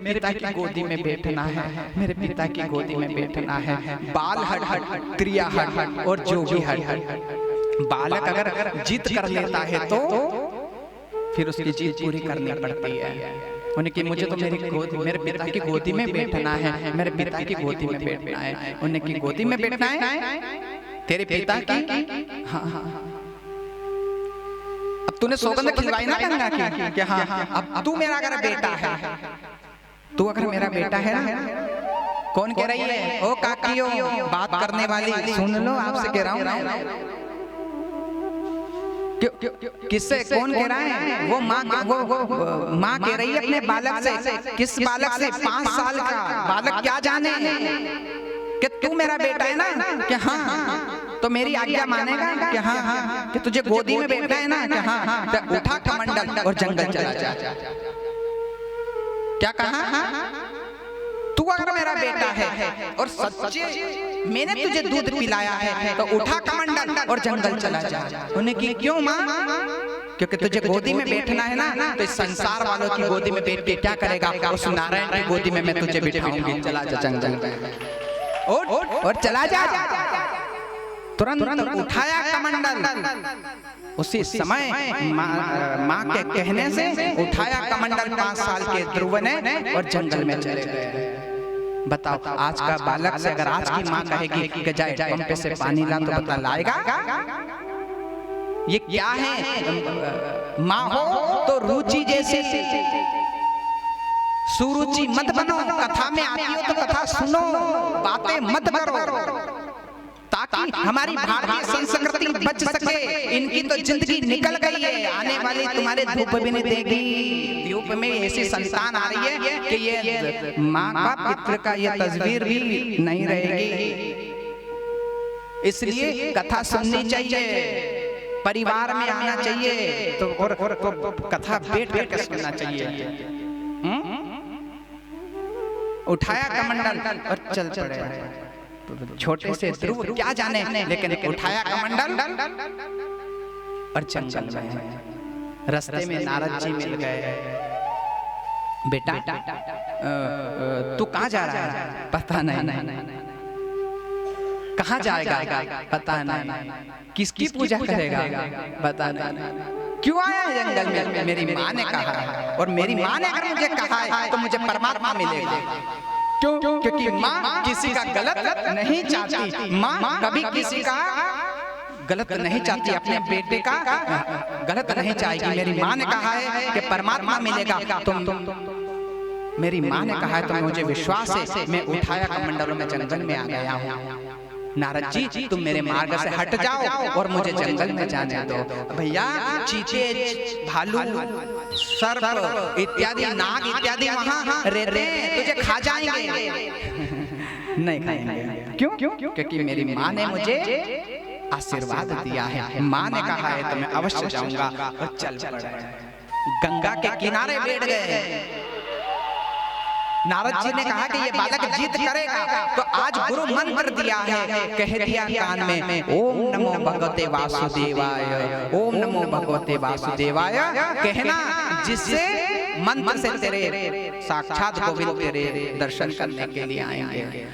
पिता की गोदी में बैठना है, मेरे पिता की गोदी में बैठना है। बाल हट हट, क्रिया हट हट और जो भी हट हट। बालक अगर जिद कर लेता है तो फिर उसकी जिद पूरी करनी पड़ती है। उनकी मुझे तो मेरे पिता की गोदी में बैठना है, मेरे पिता की गोदी में बैठना है। उनकी गोदी में बैठना है तेरे पिता की। हाँ हाँ, अब तूने सौगंध खिलवाई ना गंगा की कि हाँ अब तू मेरा अगर बेटा है, तू अगर मेरा बेटा है ना। कौन कह रही है? ओ काकियो, बात करने वाली सुन लो, आपसे कह रहा हूँ। किससे? कौन कह रहा है? वो माँ कह रही है अपने बालक से। किस बालक से? 5 साल का बालक क्या जाने कि तू मेरा बेटा है ना, कि हाँ तो मेरी आज्ञा मानेगा कि हाँ हाँ, कि तुझे गोदी में बैठा है ना, कि हाँ हाँ, तो उठा कमंडल और जंगल चला जा। क्या कहा? तू अगर मेरा बेटा है और सच्चे मैंने तुझे दूध पिलाया है तो उठा कमंडल और जंगल चला जा। उन्हें की क्यों माँ? क्योंकि तुझे गोदी में बैठना है ना, तो इस संसार वालों की गोदी में बैठ के क्या करेगा? उस नारायण की गोदी में मैं तुझे बिठाऊंगी। चला जा जंगल और चला जा। तुरंत उठाया कमंडल। उसी समय माँ के कहने से उठाया कमंडल 5 साल के ध्रुव ने और जंगल में चले गए। बताओ, आज का बालक से अगर आज की माँ कहेगी कि जाए पंपे से पानी ला, तो बता लाएगा? ये क्या है? माँ हो तो रुचि जैसे सुरुचि मत बनो। कथा में आती हो तो कथा सुनो, बातें मत करो, ताकि हमारी भारतीय संस्कृति बच सके। इनकी तो जिंदगी निकल गई है, आने वाली तुम्हारे धूप भी नहीं देगी। धूप में ऐसी संतान आ रही है कि ये माँ का पितृ का ये तस्वीर भी नहीं रहेगी। इसलिए कथा सुननी चाहिए, परिवार में आना चाहिए, तो और कथा बैठ कर सुनना चाहिए। उठाया कमंडल और चल पड़े। छोटे से ध्रुव क्या जाने, लेकिन उठाया कमंडल और जंगल में। रास्ते में नारद जी मिल गए। बेटा तू कहाँ जा रहा है? पता नहीं। कहाँ जाएगा? पता नहीं। किसकी पूजा करेगा? पता नहीं। क्यों आया जंगल में? मेरी माँ ने कहा है, और मेरी माँ ने अगर मुझे कहा है तो मुझे परमात्मा मिलेगा। क्यों? क्योंकि माँ किसी का गलत नहीं चाहती। माँ कभी किसी का गलत नहीं चाहती, अपने बेटे का गलत नहीं चाहेगी। मेरी माँ ने कहा है कि परमात्मा मिलेगा। तुम मेरी माँ ने कहा है तो मुझे विश्वास है। मैं उठाया कमंडलों में जंगल में आ गया हूँ। नारद जी तुम मेरे मार्ग से हट जाओ और मुझे जंगल में जाने दो। भैया चीते, भालू, सर्प इत्यादि, नाग इत्यादि वहाँ रहते, तुझे खा जाएंगे। नहीं खाएंगे। क्यों? क्योंकि मेरी माँ ने मुझे आशीर्वाद दिया है। माँ ने कहा है तो मैं अवश्य जाऊंगा। और चल पड़े, गंगा के किनारे बैठ गए। नारद जी ने कहा कि ये बालक जिद करेगा तो आज गुरु मंत्र दिया है, कह दिया कान में, ओम नमो भगवते वासुदेवाय, ओम नमो भगवते वासुदेवाय कहना, जिससे मंत्र से तेरे साक्षात गोविंद तेरे दर्शन करने के लिए आएंगे।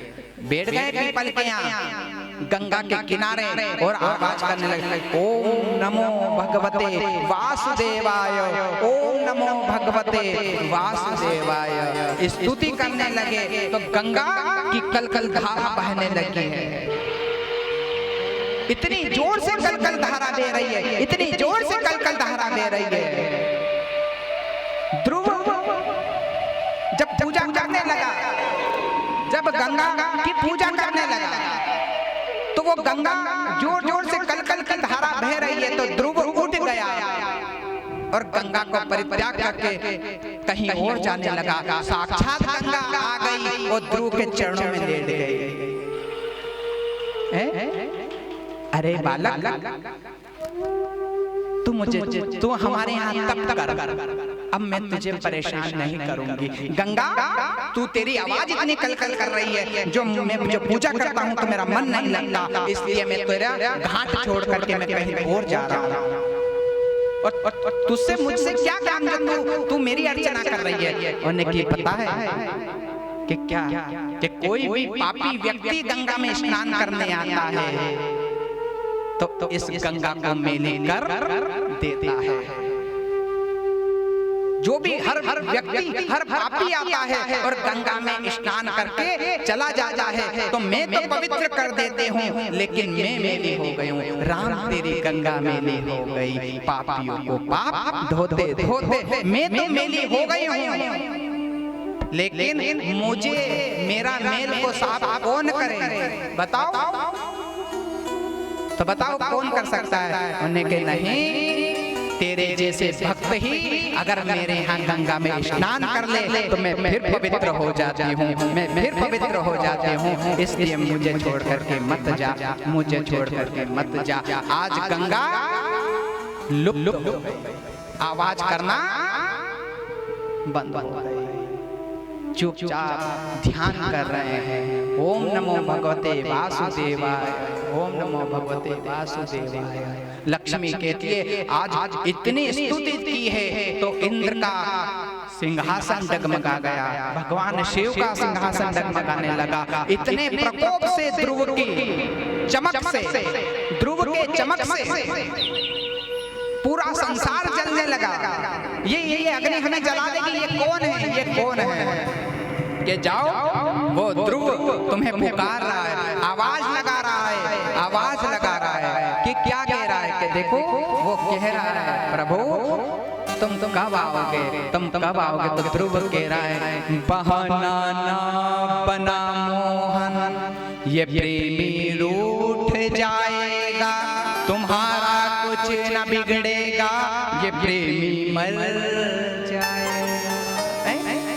बैठ गए पीपल के यहाँ गंगा के किनारे और आवाज करने लगे, ओम नमो भगवते वासुदेवाय, ओम नमो भगवते वासुदेवाय। स्तुति करने लगे तो गंगा की कलकल धारा बहने लगी है। इतनी जोर से कलकल धारा दे रही है, इतनी जोर से कलकल धारा दे रही है। ध्रुव जब पूजा करने लगा, जब गंगा की पूजा करने लगा, तो वो गंगा जोर जोर से कलकल की धारा बह रही है। तो ध्रुव उठ गया और गंगा को परित्याग करके कहीं और जाने लगा। साक्षात गंगा आ गई और ध्रुव के चरणों में लेट गई। अरे बालक, तू हमारे यहाँ तप कर, अब मैं तुझे परेशान नहीं करूंगी। गंगा, तू तेरी आवाज इतनी कलकल कर रही है, जो मैं पूजा करता हूँ तो मेरा मन नहीं लगता, इसलिए मैं तेरा घाट छोड़ करके मैं कहीं और जा रहा हूँ। और तुझसे मुझसे क्या काम जो तू मेरी अर्चना कर रही है। उन्हें की पता है कि क्या कि कोई भी पापी व्यक्ति गंगा में स्नान करने आता है तो इस गंगा को मेले कर देता है। जो भी हर व्यक्ति हर पापी आता है और गंगा में स्नान करके चला जाता है तो मैं तो पवित्र कर देते हूँ, लेकिन मैं मेली हो गई हूँ। राम तेरी गंगा मेली हो गई, पापियों को पाप धोते धोते मैं तो मेली हो गई हूँ। लेकिन मुझे मेरा मेल को साफ कौन करे बताओ? तो बताओ कौन कर सकता है? उन्हें के नहीं, तेरे जैसे भक्त ही अगर मेरे यहाँ गंगा में स्नान कर ले तो मैं फिर पवित्र हो जाती हूँ, मैं फिर पवित्र हो जाती हूँ। इसलिए मुझे छोड़ करके मत जा, मुझे छोड़ करके मत जा। आज गंगा लुप्त हो गई, आवाज करना बंद हो गई, चुपचाप ध्यान कर रहे हैं। ओम नमो भगवते वासुदेवाय, ओम नमो भगवते वासुदेवाय। लक्ष्मी कहती है आज इतनी स्तुति की है तो इंद्र का सिंहासन डगमगा गया, भगवान शिव का सिंहासन डगमगाने लगा। इतने प्रकोप से ध्रुव की चमक से, ध्रुव के चमक से पूरा संसार जलने लगा। ये अग्नि हमें जला देगी, ये कौन है, ये कौन है? कि जाओ वो ध्रुव तुम्हें पुकार रहा है, आवाज लगा रहा है, आवाज लगा रहा है कि क्या कह रहा है? कि देखो वो कह रहा है प्रभु तुम कब आओगे, तुम कब आओगे? तो ध्रुव कह रहा है बहाना ना बना मोहन, ये प्रेमी रूठ जाएगा, तुम्हारा कुछ न बिगड़ेगा, ये प्रेमी मर जाएगा।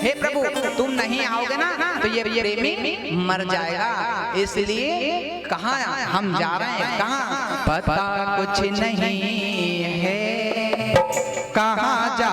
हे प्रभु तुम नहीं आओगे ना तो ये प्रेमी मर जाएगा। इसलिए कहाँ हम जा रहे हैं, कहाँ पता कुछ नहीं है, कहाँ जा